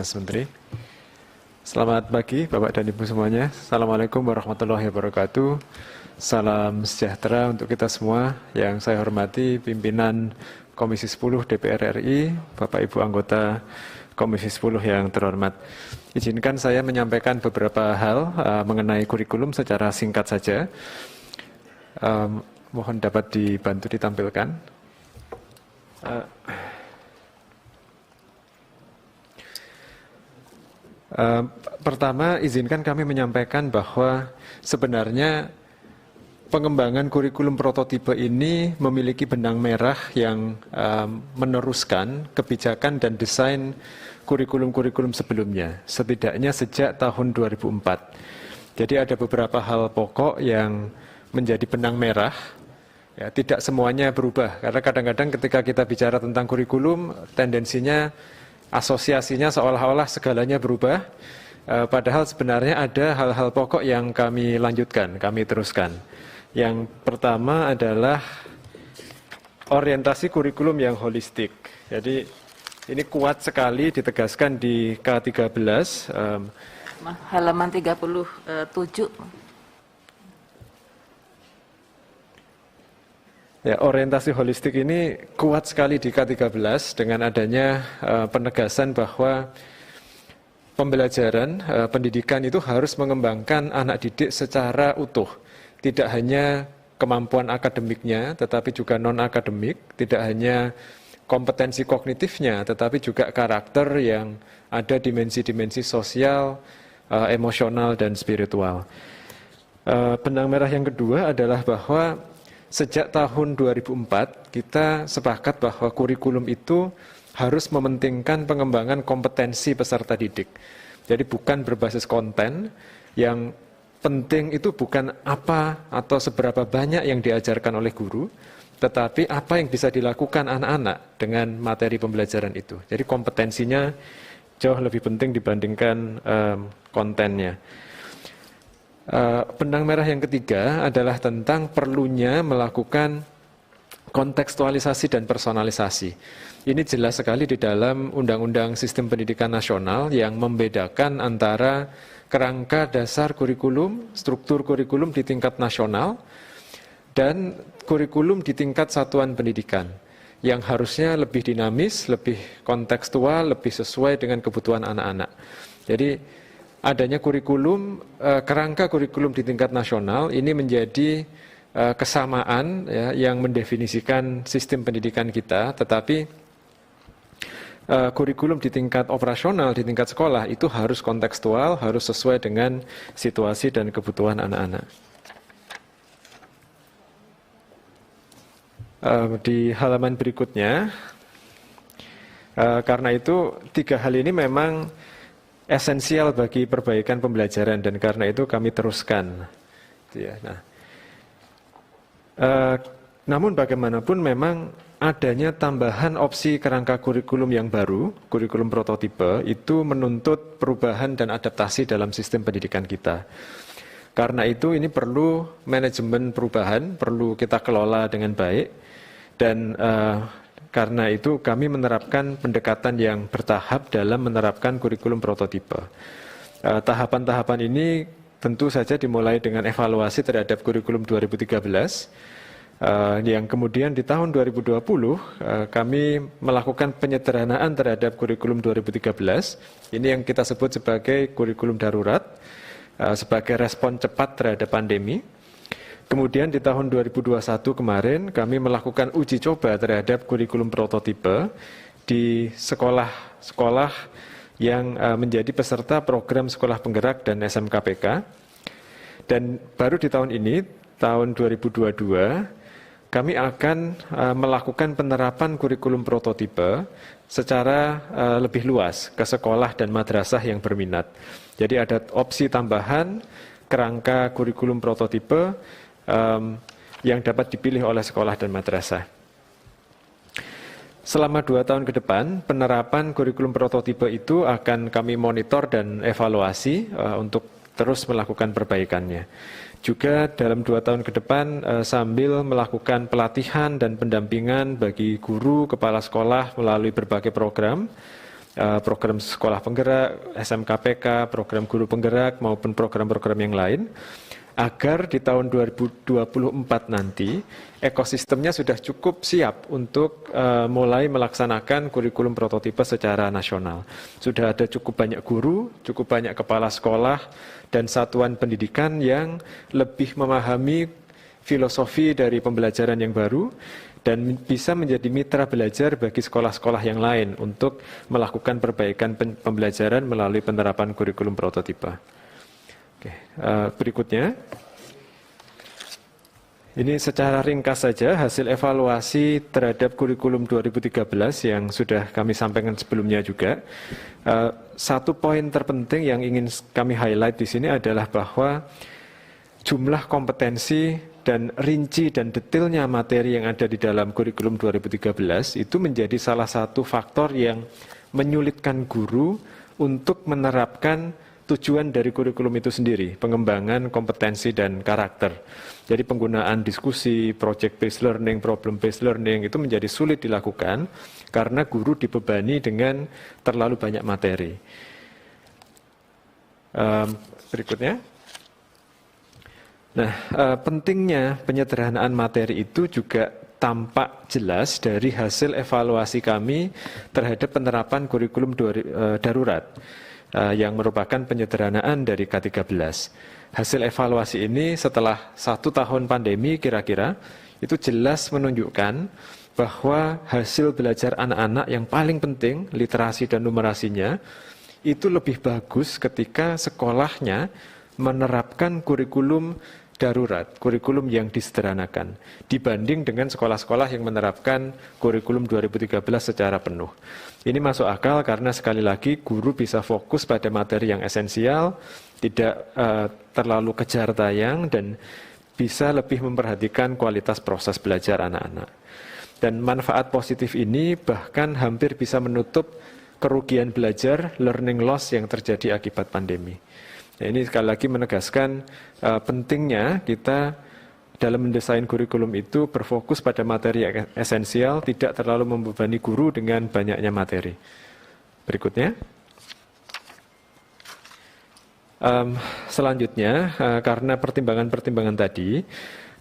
Mas Menteri. Selamat pagi Bapak dan Ibu semuanya. Assalamualaikum warahmatullahi wabarakatuh. Salam sejahtera untuk kita semua. Yang saya hormati pimpinan Komisi 10 DPR RI, Bapak Ibu anggota Komisi 10 yang terhormat. Izinkan saya menyampaikan beberapa hal mengenai kurikulum secara singkat saja. Mohon dapat dibantu ditampilkan. Pertama, izinkan kami menyampaikan bahwa sebenarnya pengembangan kurikulum prototipe ini memiliki benang merah yang meneruskan kebijakan dan desain kurikulum-kurikulum sebelumnya, setidaknya sejak tahun 2004. Jadi ada beberapa hal pokok yang menjadi benang merah. Ya, tidak semuanya berubah, karena kadang-kadang ketika kita bicara tentang kurikulum, tendensinya asosiasinya seolah-olah segalanya berubah, padahal sebenarnya ada hal-hal pokok yang kami lanjutkan, kami teruskan. Yang pertama adalah orientasi kurikulum yang holistik. Jadi ini kuat sekali ditegaskan di K13, halaman 37. Ya, orientasi holistik ini kuat sekali di K13 dengan adanya penegasan bahwa pembelajaran, pendidikan itu harus mengembangkan anak didik secara utuh. Tidak hanya kemampuan akademiknya, tetapi juga non-akademik, tidak hanya kompetensi kognitifnya, tetapi juga karakter yang ada dimensi-dimensi sosial, emosional, dan spiritual. Benang merah yang kedua adalah bahwa sejak tahun 2004, kita sepakat bahwa kurikulum itu harus mementingkan pengembangan kompetensi peserta didik. Jadi bukan berbasis konten, yang penting itu bukan apa atau seberapa banyak yang diajarkan oleh guru, tetapi apa yang bisa dilakukan anak-anak dengan materi pembelajaran itu. Jadi kompetensinya jauh lebih penting dibandingkan kontennya. Benang merah yang ketiga adalah tentang perlunya melakukan kontekstualisasi dan personalisasi. Ini jelas sekali di dalam Undang-Undang Sistem Pendidikan Nasional yang membedakan antara kerangka dasar kurikulum, struktur kurikulum di tingkat nasional, dan kurikulum di tingkat satuan pendidikan, yang harusnya lebih dinamis, lebih kontekstual, lebih sesuai dengan kebutuhan anak-anak. Jadi adanya kurikulum, kerangka kurikulum di tingkat nasional ini menjadi kesamaan ya, yang mendefinisikan sistem pendidikan kita, tetapi kurikulum di tingkat operasional, di tingkat sekolah itu harus kontekstual, harus sesuai dengan situasi dan kebutuhan anak-anak. Di halaman berikutnya, karena itu tiga hal ini memang esensial bagi perbaikan pembelajaran dan karena itu kami teruskan. Namun bagaimanapun memang adanya tambahan opsi kerangka kurikulum yang baru, kurikulum prototipe, itu menuntut perubahan dan adaptasi dalam sistem pendidikan kita. Karena itu ini perlu manajemen perubahan, perlu kita kelola dengan baik, dan karena itu kami menerapkan pendekatan yang bertahap dalam menerapkan kurikulum prototipe. Tahapan-tahapan ini tentu saja dimulai dengan evaluasi terhadap kurikulum 2013, yang kemudian di tahun 2020 kami melakukan penyederhanaan terhadap kurikulum 2013. Ini yang kita sebut sebagai kurikulum darurat, sebagai respon cepat terhadap pandemi. Kemudian di tahun 2021 kemarin kami melakukan uji coba terhadap kurikulum prototipe di sekolah-sekolah yang menjadi peserta program Sekolah Penggerak dan SMKPK. Dan baru di tahun ini, tahun 2022, kami akan melakukan penerapan kurikulum prototipe secara lebih luas ke sekolah dan madrasah yang berminat. Jadi ada opsi tambahan kerangka kurikulum prototipe yang dapat dipilih oleh sekolah dan madrasah. Selama 2 tahun ke depan, penerapan kurikulum prototipe itu akan kami monitor dan evaluasi untuk terus melakukan perbaikannya. Juga dalam 2 tahun ke depan sambil melakukan pelatihan dan pendampingan bagi guru, kepala sekolah melalui berbagai program, program sekolah penggerak, SMKPK, program guru penggerak maupun program-program yang lain, agar di tahun 2024 nanti ekosistemnya sudah cukup siap untuk mulai melaksanakan kurikulum prototipe secara nasional. Sudah ada cukup banyak guru, cukup banyak kepala sekolah dan satuan pendidikan yang lebih memahami filosofi dari pembelajaran yang baru dan bisa menjadi mitra belajar bagi sekolah-sekolah yang lain untuk melakukan perbaikan pembelajaran melalui penerapan kurikulum prototipe. Oke, berikutnya. Ini secara ringkas saja hasil evaluasi terhadap kurikulum 2013 yang sudah kami sampaikan sebelumnya juga. Satu poin terpenting yang ingin kami highlight di sini adalah bahwa jumlah kompetensi dan rinci dan detailnya materi yang ada di dalam kurikulum 2013 itu menjadi salah satu faktor yang menyulitkan guru untuk menerapkan tujuan dari kurikulum itu sendiri, pengembangan kompetensi dan karakter. Jadi penggunaan diskusi, project-based learning, problem-based learning itu menjadi sulit dilakukan karena guru dibebani dengan terlalu banyak materi. Berikutnya. Nah, pentingnya penyederhanaan materi itu juga tampak jelas dari hasil evaluasi kami terhadap penerapan kurikulum darurat yang merupakan penyederhanaan dari K13. Hasil evaluasi ini setelah 1 tahun pandemi kira-kira itu jelas menunjukkan bahwa hasil belajar anak-anak yang paling penting, literasi dan numerasinya, itu lebih bagus ketika sekolahnya menerapkan kurikulum darurat, kurikulum yang disederhanakan, dibanding dengan sekolah-sekolah yang menerapkan kurikulum 2013 secara penuh. Ini masuk akal karena sekali lagi guru bisa fokus pada materi yang esensial, tidak terlalu kejar tayang, dan bisa lebih memperhatikan kualitas proses belajar anak-anak. Dan manfaat positif ini bahkan hampir bisa menutup kerugian belajar, learning loss yang terjadi akibat pandemi. Nah, ini sekali lagi menegaskan pentingnya kita dalam mendesain kurikulum itu berfokus pada materi yang esensial, tidak terlalu membebani guru dengan banyaknya materi. Berikutnya. Selanjutnya, karena pertimbangan-pertimbangan tadi,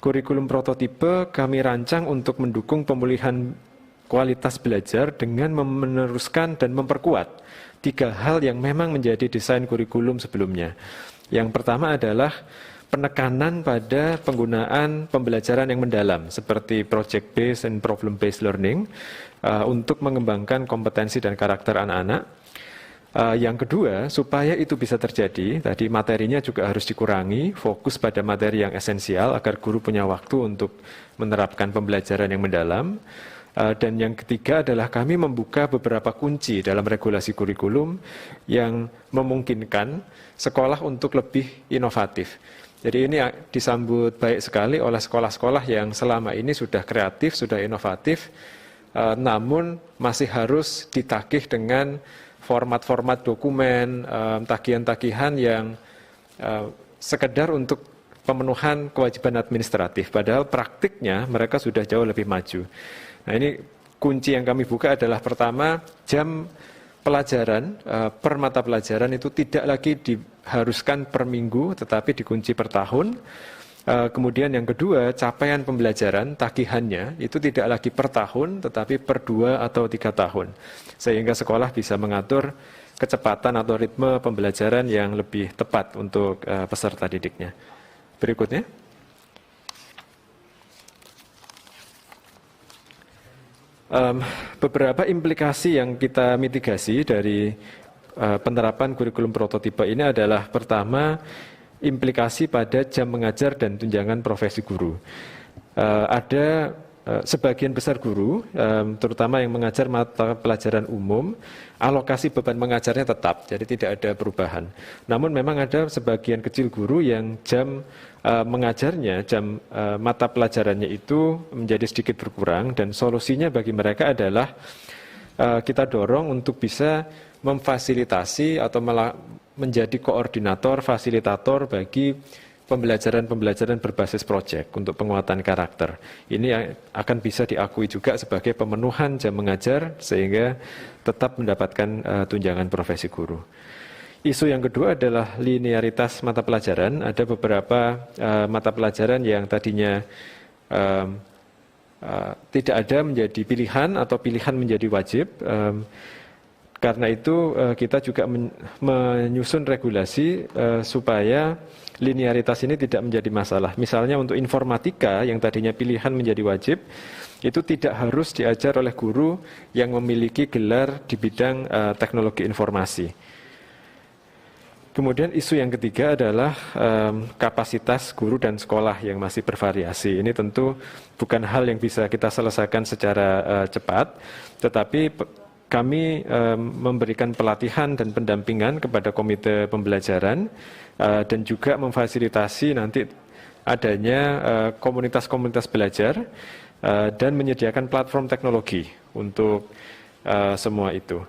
kurikulum prototipe kami rancang untuk mendukung pemulihan kualitas belajar dengan meneruskan dan memperkuat 3 hal yang memang menjadi desain kurikulum sebelumnya. Yang pertama adalah penekanan pada penggunaan pembelajaran yang mendalam seperti project-based dan problem-based learning untuk mengembangkan kompetensi dan karakter anak-anak. Yang kedua, supaya itu bisa terjadi, tadi materinya juga harus dikurangi, fokus pada materi yang esensial agar guru punya waktu untuk menerapkan pembelajaran yang mendalam. Dan yang ketiga adalah kami membuka beberapa kunci dalam regulasi kurikulum yang memungkinkan sekolah untuk lebih inovatif. Jadi ini disambut baik sekali oleh sekolah-sekolah yang selama ini sudah kreatif, sudah inovatif, namun masih harus ditagih dengan format-format dokumen, tagihan-tagihan yang sekedar untuk pemenuhan kewajiban administratif. Padahal praktiknya mereka sudah jauh lebih maju. Nah, ini kunci yang kami buka adalah pertama, jam pelajaran per mata pelajaran itu tidak lagi diharuskan per minggu tetapi dikunci per tahun. Kemudian yang kedua, capaian pembelajaran tagihannya itu tidak lagi per tahun tetapi per 2 atau 3 tahun. Sehingga sekolah bisa mengatur kecepatan atau ritme pembelajaran yang lebih tepat untuk peserta didiknya. Berikutnya. Beberapa implikasi yang kita mitigasi dari penerapan kurikulum prototipe ini adalah pertama, implikasi pada jam mengajar dan tunjangan profesi guru. Ada sebagian besar guru, terutama yang mengajar mata pelajaran umum, alokasi beban mengajarnya tetap, jadi tidak ada perubahan. Namun memang ada sebagian kecil guru yang jam mengajarnya, jam mata pelajarannya itu menjadi sedikit berkurang, dan solusinya bagi mereka adalah kita dorong untuk bisa memfasilitasi atau menjadi koordinator, fasilitator bagi pembelajaran berbasis proyek untuk penguatan karakter. Ini akan bisa diakui juga sebagai pemenuhan jam mengajar sehingga tetap mendapatkan tunjangan profesi guru. Isu yang kedua adalah linearitas mata pelajaran. Ada beberapa mata pelajaran yang tadinya tidak ada menjadi pilihan atau pilihan menjadi wajib. Karena itu kita juga menyusun regulasi supaya linearitas ini tidak menjadi masalah. Misalnya untuk informatika yang tadinya pilihan menjadi wajib, itu tidak harus diajar oleh guru yang memiliki gelar di bidang teknologi informasi. Kemudian isu yang ketiga adalah kapasitas guru dan sekolah yang masih bervariasi. Ini tentu bukan hal yang bisa kita selesaikan secara cepat, tetapi kami memberikan pelatihan dan pendampingan kepada komite pembelajaran dan juga memfasilitasi nanti adanya komunitas-komunitas belajar dan menyediakan platform teknologi untuk semua itu.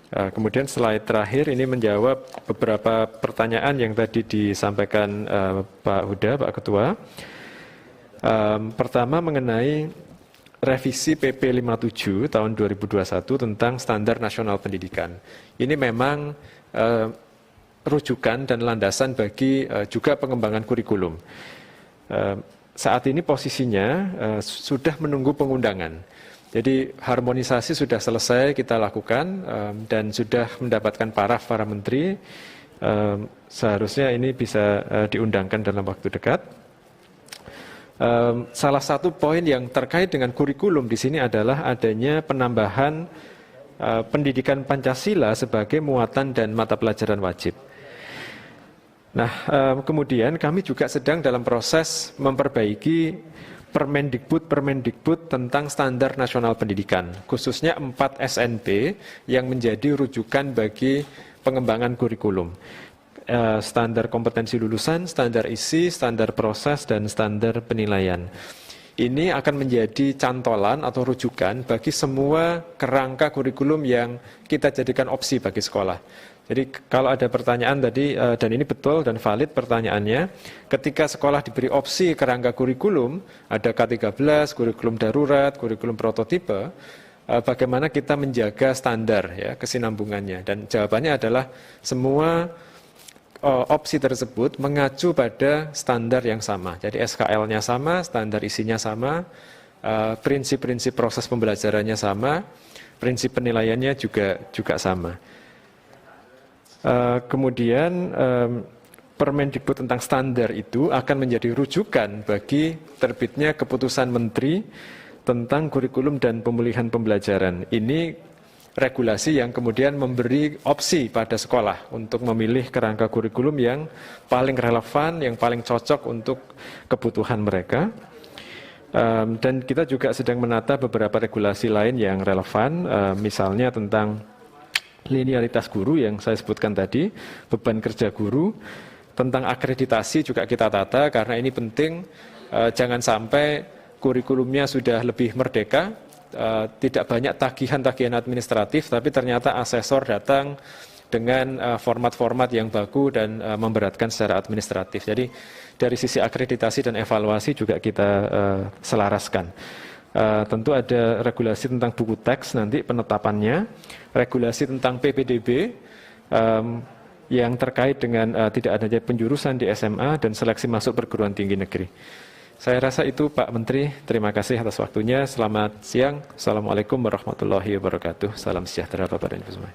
Kemudian slide terakhir ini menjawab beberapa pertanyaan yang tadi disampaikan Pak Huda, Pak Ketua. Pertama mengenai revisi PP 57 tahun 2021 tentang Standar Nasional Pendidikan. Ini memang rujukan dan landasan bagi juga pengembangan kurikulum. Saat ini posisinya sudah menunggu pengundangan. Jadi harmonisasi sudah selesai kita lakukan dan sudah mendapatkan paraf para menteri. Seharusnya ini bisa diundangkan dalam waktu dekat. Salah satu poin yang terkait dengan kurikulum di sini adalah adanya penambahan pendidikan Pancasila sebagai muatan dan mata pelajaran wajib. Nah, kemudian kami juga sedang dalam proses memperbaiki Permendikbud tentang Standar Nasional Pendidikan, khususnya 4 SNP yang menjadi rujukan bagi pengembangan kurikulum. Standar kompetensi lulusan, standar isi, standar proses, dan standar penilaian. Ini akan menjadi cantolan atau rujukan bagi semua kerangka kurikulum yang kita jadikan opsi bagi sekolah. Jadi kalau ada pertanyaan tadi, dan ini betul dan valid pertanyaannya, ketika sekolah diberi opsi kerangka kurikulum, ada K13, kurikulum darurat, kurikulum prototipe, bagaimana kita menjaga standar ya kesinambungannya. Dan jawabannya adalah semua opsi tersebut mengacu pada standar yang sama. Jadi SKL-nya sama, standar isinya sama, prinsip-prinsip proses pembelajarannya sama, prinsip penilaiannya juga sama. Kemudian Permendikbud tentang standar itu akan menjadi rujukan bagi terbitnya keputusan Menteri tentang kurikulum dan pemulihan pembelajaran. Ini regulasi yang kemudian memberi opsi pada sekolah untuk memilih kerangka kurikulum yang paling relevan, yang paling cocok untuk kebutuhan mereka. Dan kita juga sedang menata beberapa regulasi lain yang relevan, misalnya tentang linearitas guru yang saya sebutkan tadi, beban kerja guru, tentang akreditasi juga kita tata karena ini penting, jangan sampai kurikulumnya sudah lebih merdeka, tidak banyak tagihan-tagihan administratif, tapi ternyata asesor datang dengan format-format yang baku dan memberatkan secara administratif. Jadi dari sisi akreditasi dan evaluasi juga kita selaraskan. Tentu ada regulasi tentang buku teks nanti penetapannya, regulasi tentang PPDB yang terkait dengan tidak adanya penjurusan di SMA dan seleksi masuk perguruan tinggi negeri. Saya rasa itu Pak Menteri, terima kasih atas waktunya. Selamat siang. Assalamualaikum warahmatullahi wabarakatuh. Salam sejahtera Bapak dan Ibu semua.